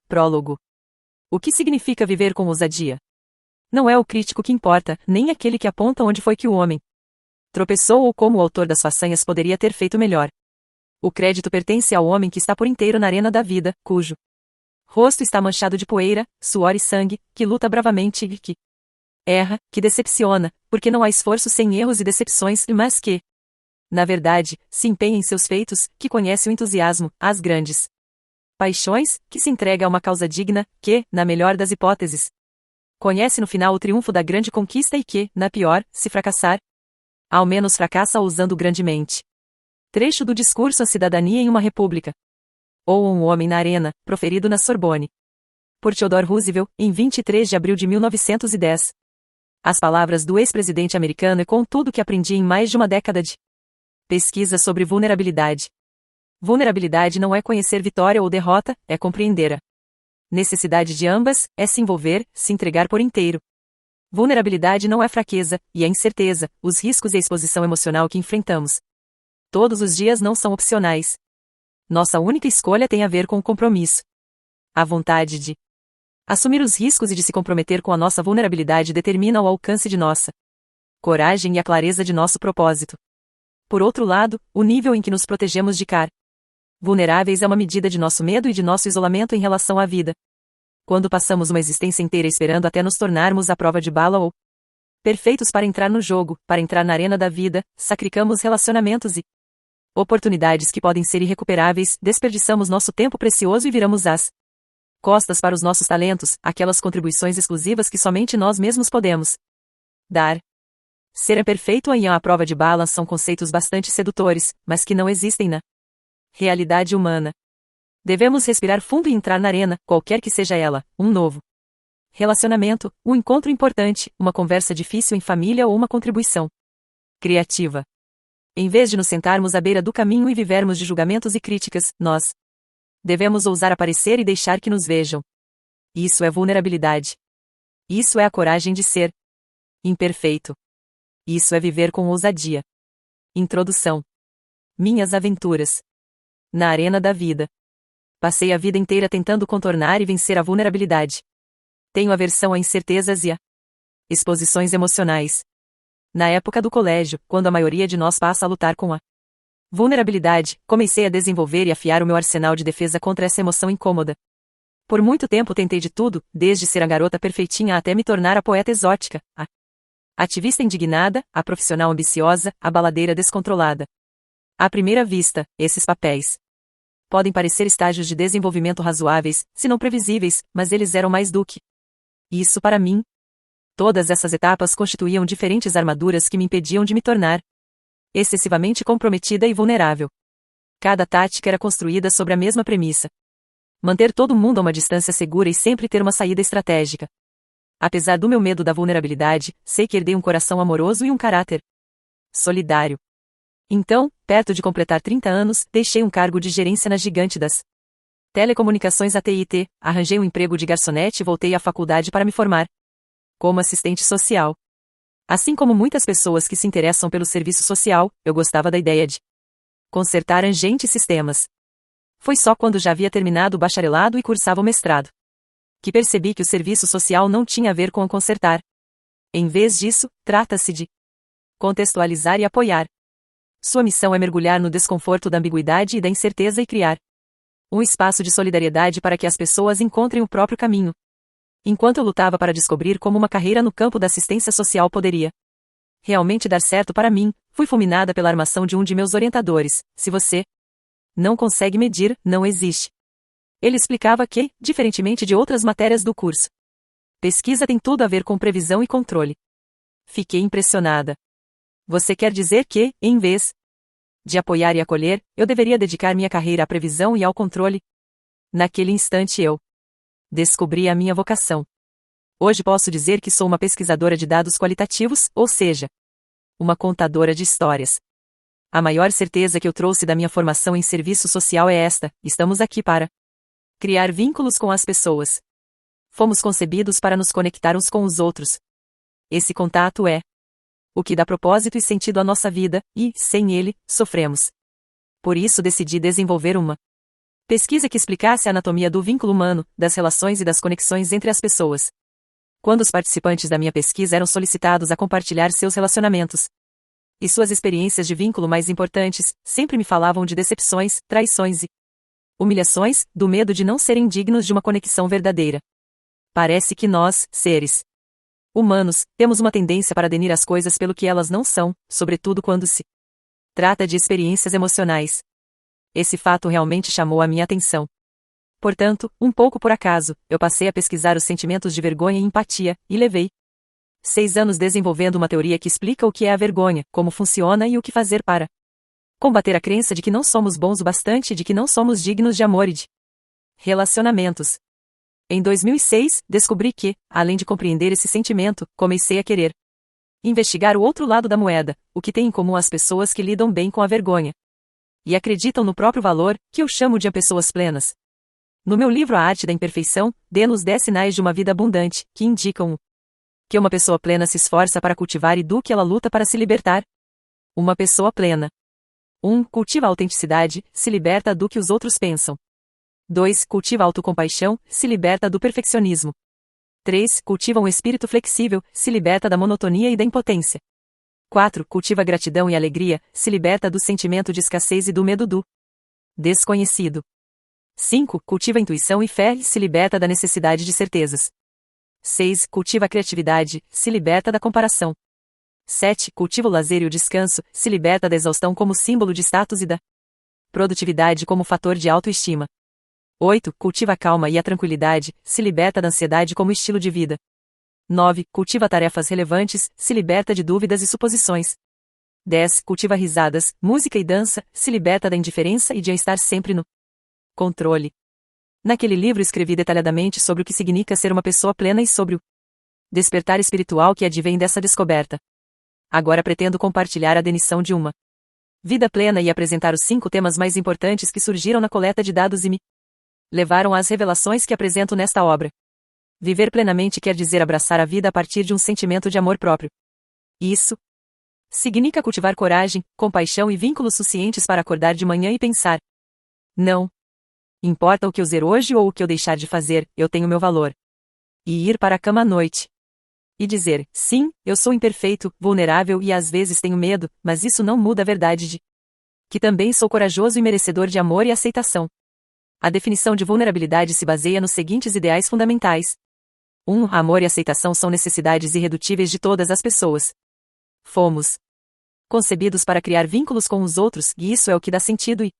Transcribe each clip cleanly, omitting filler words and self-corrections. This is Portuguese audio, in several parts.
Prólogo. O que significa viver com ousadia? Não é o crítico que importa, nem aquele que aponta onde foi que o homem tropeçou ou como o autor das façanhas poderia ter feito melhor. O crédito pertence ao homem que está por inteiro na arena da vida, cujo rosto está manchado de poeira, suor e sangue, que luta bravamente e que erra, que decepciona, porque não há esforço sem erros e decepções, mas que, na verdade, se empenha em seus feitos, que conhece o entusiasmo, as grandes paixões, que se entrega a uma causa digna, que, na melhor das hipóteses, conhece no final o triunfo da grande conquista e que, na pior, se fracassar, ao menos fracassa ousando grandemente. Trecho do discurso à cidadania em uma república. Ou um homem na arena, proferido na Sorbonne. Por Theodore Roosevelt, em 23 de abril de 1910. As palavras do ex-presidente americano ecoam tudo o que aprendi em mais de uma década de pesquisa sobre vulnerabilidade. Vulnerabilidade não é conhecer vitória ou derrota, é compreender a necessidade de ambas, é se envolver, se entregar por inteiro. Vulnerabilidade não é fraqueza, e a incerteza, os riscos e a exposição emocional que enfrentamos todos os dias não são opcionais. Nossa única escolha tem a ver com o compromisso. A vontade de assumir os riscos e de se comprometer com a nossa vulnerabilidade determina o alcance de nossa coragem e a clareza de nosso propósito. Por outro lado, o nível em que nos protegemos de vulneráveis é uma medida de nosso medo e de nosso isolamento em relação à vida. Quando passamos uma existência inteira esperando até nos tornarmos à prova de bala ou perfeitos para entrar no jogo, para entrar na arena da vida, sacrificamos relacionamentos e oportunidades que podem ser irrecuperáveis, desperdiçamos nosso tempo precioso e viramos as costas para os nossos talentos, aquelas contribuições exclusivas que somente nós mesmos podemos dar. Ser perfeito e a prova de bala são conceitos bastante sedutores, mas que não existem na realidade humana. Devemos respirar fundo e entrar na arena, qualquer que seja ela, um novo relacionamento, um encontro importante, uma conversa difícil em família ou uma contribuição criativa. Em vez de nos sentarmos à beira do caminho e vivermos de julgamentos e críticas, nós devemos ousar aparecer e deixar que nos vejam. Isso é vulnerabilidade. Isso é a coragem de ser imperfeito. Isso é viver com ousadia. Introdução. Minhas aventuras na arena da vida. Passei a vida inteira tentando contornar e vencer a vulnerabilidade. Tenho aversão a incertezas e a exposições emocionais. Na época do colégio, quando a maioria de nós passa a lutar com a vulnerabilidade, comecei a desenvolver e afiar o meu arsenal de defesa contra essa emoção incômoda. Por muito tempo tentei de tudo, desde ser a garota perfeitinha até me tornar a poeta exótica, a ativista indignada, a profissional ambiciosa, a baladeira descontrolada. À primeira vista, esses papéis podem parecer estágios de desenvolvimento razoáveis, se não previsíveis, mas eles eram mais do que isso para mim. Todas essas etapas constituíam diferentes armaduras que me impediam de me tornar excessivamente comprometida e vulnerável. Cada tática era construída sobre a mesma premissa: manter todo mundo a uma distância segura e sempre ter uma saída estratégica. Apesar do meu medo da vulnerabilidade, sei que herdei um coração amoroso e um caráter solidário. Então, perto de completar 30 anos, deixei um cargo de gerência na gigante das telecomunicações AT&T, arranjei um emprego de garçonete e voltei à faculdade para me formar como assistente social. Assim como muitas pessoas que se interessam pelo serviço social, eu gostava da ideia de consertar agentes e sistemas. Foi só quando já havia terminado o bacharelado e cursava o mestrado que percebi que o serviço social não tinha a ver com consertar. Em vez disso, trata-se de contextualizar e apoiar. Sua missão é mergulhar no desconforto da ambiguidade e da incerteza e criar um espaço de solidariedade para que as pessoas encontrem o próprio caminho. Enquanto eu lutava para descobrir como uma carreira no campo da assistência social poderia realmente dar certo para mim, fui fulminada pela armação de um de meus orientadores: se você não consegue medir, não existe. Ele explicava que, diferentemente de outras matérias do curso, pesquisa tem tudo a ver com previsão e controle. Fiquei impressionada. Você quer dizer que, em vez de apoiar e acolher, eu deveria dedicar minha carreira à previsão e ao controle? Naquele instante eu descobri a minha vocação. Hoje posso dizer que sou uma pesquisadora de dados qualitativos, ou seja, uma contadora de histórias. A maior certeza que eu trouxe da minha formação em serviço social é esta: estamos aqui para criar vínculos com as pessoas. Fomos concebidos para nos conectar uns com os outros. Esse contato é o que dá propósito e sentido à nossa vida, e, sem ele, sofremos. Por isso decidi desenvolver uma Pesquisa que explicasse a anatomia do vínculo humano, das relações e das conexões entre as pessoas. Quando os participantes da minha pesquisa eram solicitados a compartilhar seus relacionamentos e suas experiências de vínculo mais importantes, sempre me falavam de decepções, traições e humilhações, do medo de não serem dignos de uma conexão verdadeira. Parece que nós, seres humanos, temos uma tendência para denir as coisas pelo que elas não são, sobretudo quando se trata de experiências emocionais. Esse fato realmente chamou a minha atenção. Portanto, um pouco por acaso, eu passei a pesquisar os sentimentos de vergonha e empatia, e levei 6 anos desenvolvendo uma teoria que explica o que é a vergonha, como funciona e o que fazer para combater a crença de que não somos bons o bastante e de que não somos dignos de amor e de relacionamentos. Em 2006, descobri que, além de compreender esse sentimento, comecei a querer investigar o outro lado da moeda, o que tem em comum as pessoas que lidam bem com a vergonha e acreditam no próprio valor, que eu chamo de pessoas plenas. No meu livro A Arte da Imperfeição, dê-nos 10 sinais de uma vida abundante, que indicam o que uma pessoa plena se esforça para cultivar e do que ela luta para se libertar. Uma pessoa plena. 1. Cultiva a autenticidade, se liberta do que os outros pensam. 2. Cultiva a autocompaixão, se liberta do perfeccionismo. 3. Cultiva um espírito flexível, se liberta da monotonia e da impotência. 4. Cultiva a gratidão e alegria, se liberta do sentimento de escassez e do medo do desconhecido. 5. Cultiva a intuição e fé, se liberta da necessidade de certezas. 6. Cultiva a criatividade, se liberta da comparação. 7. Cultiva o lazer e o descanso, se liberta da exaustão como símbolo de status e da produtividade como fator de autoestima. 8. Cultiva a calma e a tranquilidade, se liberta da ansiedade como estilo de vida. 9. Cultiva tarefas relevantes, se liberta de dúvidas e suposições. 10. Cultiva risadas, música e dança, se liberta da indiferença e de estar sempre no controle. Naquele livro escrevi detalhadamente sobre o que significa ser uma pessoa plena e sobre o despertar espiritual que advém dessa descoberta. Agora pretendo compartilhar a definição de uma vida plena e apresentar os 5 temas mais importantes que surgiram na coleta de dados e me levaram às revelações que apresento nesta obra. Viver plenamente quer dizer abraçar a vida a partir de um sentimento de amor próprio. Isso significa cultivar coragem, compaixão e vínculos suficientes para acordar de manhã e pensar: não importa o que eu fizer hoje ou o que eu deixar de fazer, eu tenho meu valor. E ir para a cama à noite e dizer: sim, eu sou imperfeito, vulnerável e às vezes tenho medo, mas isso não muda a verdade de que também sou corajoso e merecedor de amor e aceitação. A definição de vulnerabilidade se baseia nos seguintes ideais fundamentais. 1. Amor e aceitação são necessidades irredutíveis de todas as pessoas. Fomos concebidos para criar vínculos com os outros, e isso é o que dá sentido e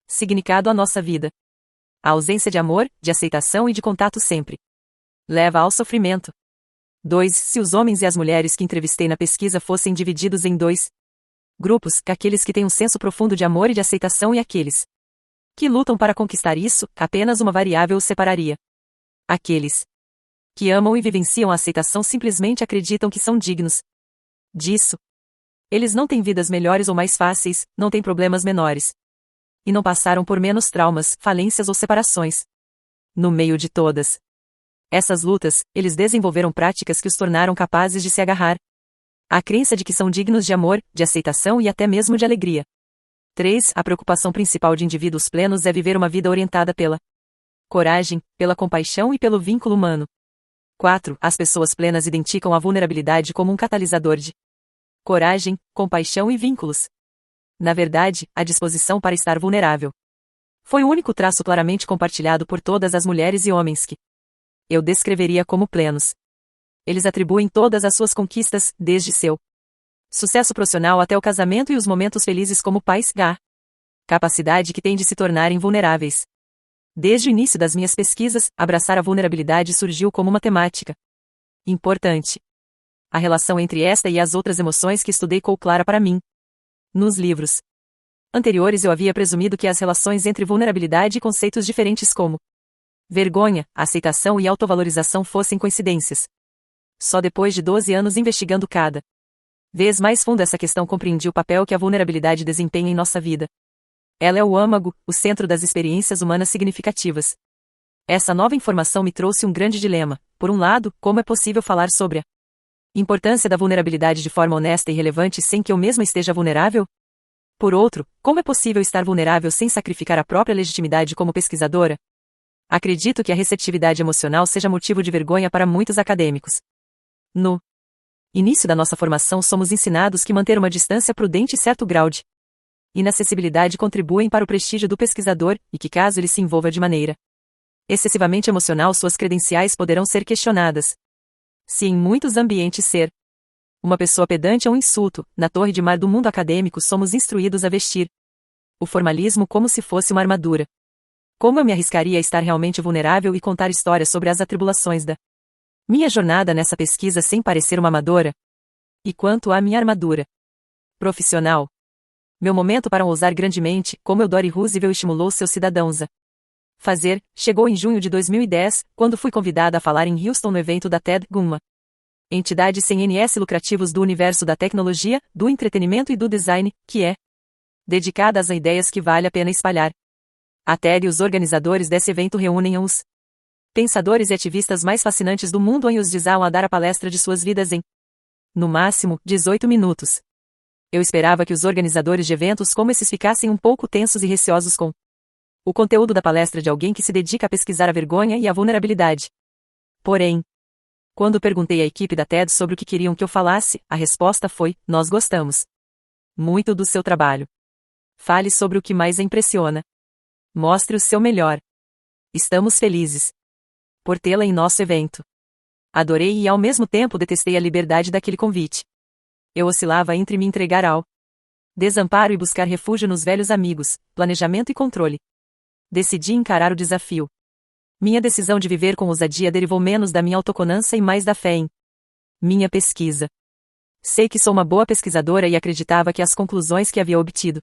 significado à nossa vida. A ausência de amor, de aceitação e de contato sempre leva ao sofrimento. 2. Se os homens e as mulheres que entrevistei na pesquisa fossem divididos em 2 grupos, aqueles que têm um senso profundo de amor e de aceitação e aqueles que lutam para conquistar isso, apenas uma variável os separaria. Aqueles que amam e vivenciam a aceitação simplesmente acreditam que são dignos disso. Eles não têm vidas melhores ou mais fáceis, não têm problemas menores. E não passaram por menos traumas, falências ou separações. No meio de todas essas lutas, eles desenvolveram práticas que os tornaram capazes de se agarrar à crença de que são dignos de amor, de aceitação e até mesmo de alegria. 3. A preocupação principal de indivíduos plenos é viver uma vida orientada pela coragem, pela compaixão e pelo vínculo humano. 4. As pessoas plenas identificam a vulnerabilidade como um catalisador de coragem, compaixão e vínculos. Na verdade, a disposição para estar vulnerável foi o único traço claramente compartilhado por todas as mulheres e homens que eu descreveria como plenos. Eles atribuem todas as suas conquistas, desde seu sucesso profissional até o casamento e os momentos felizes como pais, capacidade que têm de se tornarem vulneráveis. Desde o início das minhas pesquisas, abraçar a vulnerabilidade surgiu como uma temática importante. A relação entre esta e as outras emoções que estudei ficou clara para mim. Nos livros anteriores eu havia presumido que as relações entre vulnerabilidade e conceitos diferentes como vergonha, aceitação e autovalorização fossem coincidências. Só depois de 12 anos investigando cada vez mais fundo essa questão compreendi o papel que a vulnerabilidade desempenha em nossa vida. Ela é o âmago, o centro das experiências humanas significativas. Essa nova informação me trouxe um grande dilema. Por um lado, como é possível falar sobre a importância da vulnerabilidade de forma honesta e relevante sem que eu mesma esteja vulnerável? Por outro, como é possível estar vulnerável sem sacrificar a própria legitimidade como pesquisadora? Acredito que a receptividade emocional seja motivo de vergonha para muitos acadêmicos. No início da nossa formação somos ensinados que manter uma distância prudente e certo grau de inacessibilidade contribuem para o prestígio do pesquisador, e que caso ele se envolva de maneira excessivamente emocional suas credenciais poderão ser questionadas. Se em muitos ambientes ser uma pessoa pedante é um insulto, na torre de mar do mundo acadêmico somos instruídos a vestir o formalismo como se fosse uma armadura. Como eu me arriscaria a estar realmente vulnerável e contar histórias sobre as atribulações da minha jornada nessa pesquisa sem parecer uma amadora? E quanto à minha armadura profissional? Meu momento para ousar grandemente, como Theodore Roosevelt estimulou seus cidadãos a fazer, chegou em junho de 2010, quando fui convidada a falar em Houston no evento da TED, uma entidade sem NS lucrativos do universo da tecnologia, do entretenimento e do design, que é dedicada às ideias que vale a pena espalhar. A TED e os organizadores desse evento reúnem os pensadores e ativistas mais fascinantes do mundo e os desafiam a dar a palestra de suas vidas em, no máximo, 18 minutos. Eu esperava que os organizadores de eventos como esses ficassem um pouco tensos e receosos com o conteúdo da palestra de alguém que se dedica a pesquisar a vergonha e a vulnerabilidade. Porém, quando perguntei à equipe da TED sobre o que queriam que eu falasse, a resposta foi: nós gostamos muito do seu trabalho. Fale sobre o que mais a impressiona. Mostre o seu melhor. Estamos felizes por tê-la em nosso evento. Adorei e ao mesmo tempo detestei a liberdade daquele convite. Eu oscilava entre me entregar ao desamparo e buscar refúgio nos velhos amigos, planejamento e controle. Decidi encarar o desafio. Minha decisão de viver com ousadia derivou menos da minha autoconfiança e mais da fé em minha pesquisa. Sei que sou uma boa pesquisadora e acreditava que as conclusões que havia obtido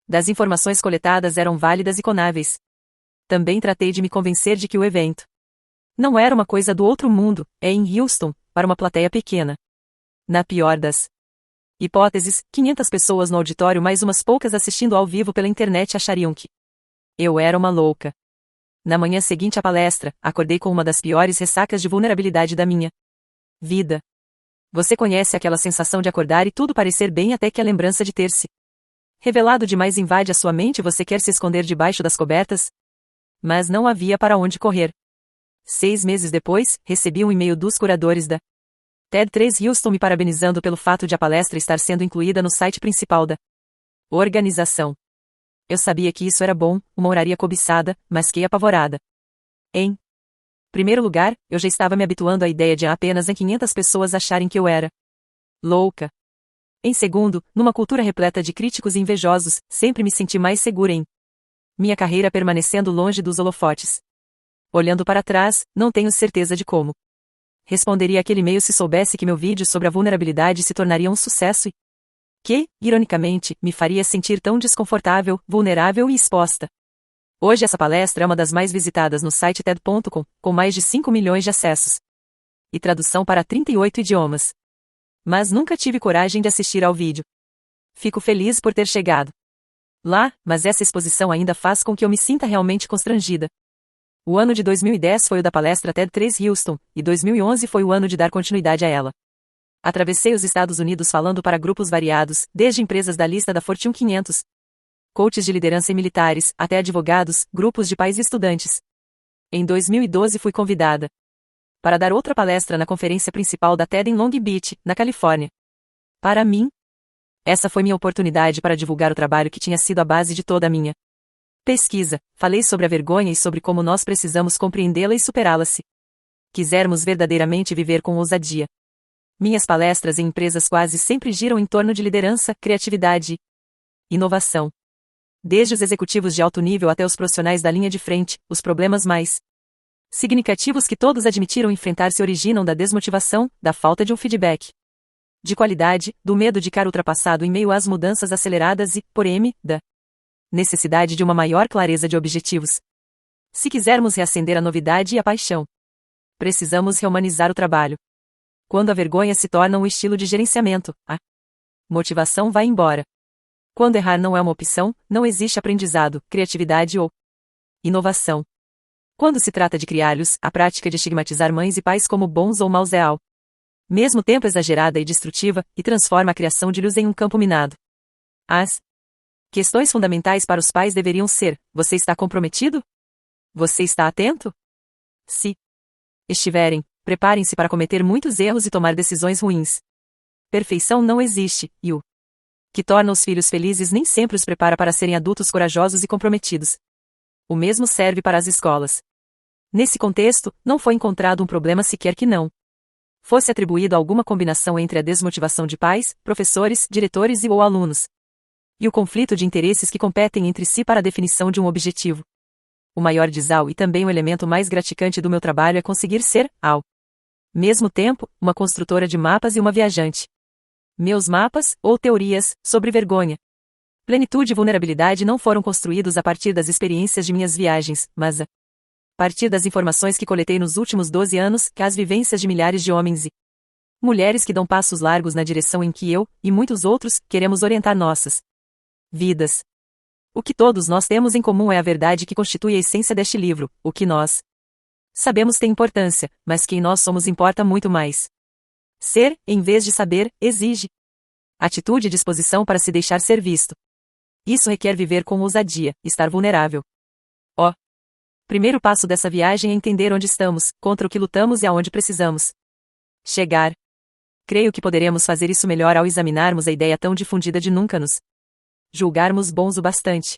das informações coletadas eram válidas e conáveis. Também tratei de me convencer de que o evento não era uma coisa do outro mundo, em Houston, para uma plateia pequena. Na pior das hipóteses, 500 pessoas no auditório mais umas poucas assistindo ao vivo pela internet achariam que eu era uma louca. Na manhã seguinte à palestra, acordei com uma das piores ressacas de vulnerabilidade da minha vida. Você conhece aquela sensação de acordar e tudo parecer bem até que a lembrança de ter se revelado demais invade a sua mente e você quer se esconder debaixo das cobertas? Mas não havia para onde correr. 6 meses depois, recebi um e-mail dos curadores da TED3 Houston me parabenizando pelo fato de a palestra estar sendo incluída no site principal da organização. Eu sabia que isso era bom, uma honraria cobiçada, mas fiquei apavorada. Em primeiro lugar, eu já estava me habituando à ideia de apenas 500 pessoas acharem que eu era louca. Em segundo, numa cultura repleta de críticos e invejosos, sempre me senti mais segura em minha carreira permanecendo longe dos holofotes. Olhando para trás, não tenho certeza de como responderia aquele e-mail se soubesse que meu vídeo sobre a vulnerabilidade se tornaria um sucesso e que, ironicamente, me faria sentir tão desconfortável, vulnerável e exposta. Hoje essa palestra é uma das mais visitadas no site TED.com, com mais de 5 milhões de acessos e tradução para 38 idiomas. Mas nunca tive coragem de assistir ao vídeo. Fico feliz por ter chegado lá, mas essa exposição ainda faz com que eu me sinta realmente constrangida. O ano de 2010 foi o da palestra TED3 Houston, e 2011 foi o ano de dar continuidade a ela. Atravessei os Estados Unidos falando para grupos variados, desde empresas da lista da Fortune 500, coaches de liderança e militares, até advogados, grupos de pais e estudantes. Em 2012 fui convidada para dar outra palestra na conferência principal da TED em Long Beach, na Califórnia. Para mim, essa foi minha oportunidade para divulgar o trabalho que tinha sido a base de toda a minha pesquisa. Falei sobre a vergonha e sobre como nós precisamos compreendê-la e superá-la se quisermos verdadeiramente viver com ousadia. Minhas palestras em empresas quase sempre giram em torno de liderança, criatividade e inovação. Desde os executivos de alto nível até os profissionais da linha de frente, os problemas mais significativos que todos admitiram enfrentar se originam da desmotivação, da falta de um feedback de qualidade, do medo de ficar ultrapassado em meio às mudanças aceleradas e, porém, da necessidade de uma maior clareza de objetivos. Se quisermos reacender a novidade e a paixão, precisamos rehumanizar o trabalho. Quando a vergonha se torna um estilo de gerenciamento, a motivação vai embora. Quando errar não é uma opção, não existe aprendizado, criatividade ou inovação. Quando se trata de criar-lhes, a prática de estigmatizar mães e pais como bons ou maus é ao mesmo tempo exagerada e destrutiva, e transforma a criação de luz em um campo minado. As Questões fundamentais para os pais deveriam ser: você está comprometido? Você está atento? Se estiverem, preparem-se para cometer muitos erros e tomar decisões ruins. Perfeição não existe, e o que torna os filhos felizes nem sempre os prepara para serem adultos corajosos e comprometidos. O mesmo serve para as escolas. Nesse contexto, não foi encontrado um problema sequer que não fosse atribuído a alguma combinação entre a desmotivação de pais, professores, diretores e ou alunos, e o conflito de interesses que competem entre si para a definição de um objetivo. O maior desal e também o elemento mais gratificante do meu trabalho é conseguir ser, ao mesmo tempo, uma construtora de mapas e uma viajante. Meus mapas, ou teorias, sobre vergonha, plenitude e vulnerabilidade não foram construídos a partir das experiências de minhas viagens, mas a partir das informações que coletei nos últimos 12 anos, que as vivências de milhares de homens e mulheres que dão passos largos na direção em que eu, e muitos outros, queremos orientar nossas vidas. O que todos nós temos em comum é a verdade que constitui a essência deste livro: o que nós sabemos tem importância, mas quem nós somos importa muito mais. Ser, em vez de saber, exige atitude e disposição para se deixar ser visto. Isso requer viver com ousadia, estar vulnerável. O primeiro passo dessa viagem é entender onde estamos, contra o que lutamos e aonde precisamos chegar. Creio que poderemos fazer isso melhor ao examinarmos a ideia tão difundida de nunca nos julgarmos bons o bastante.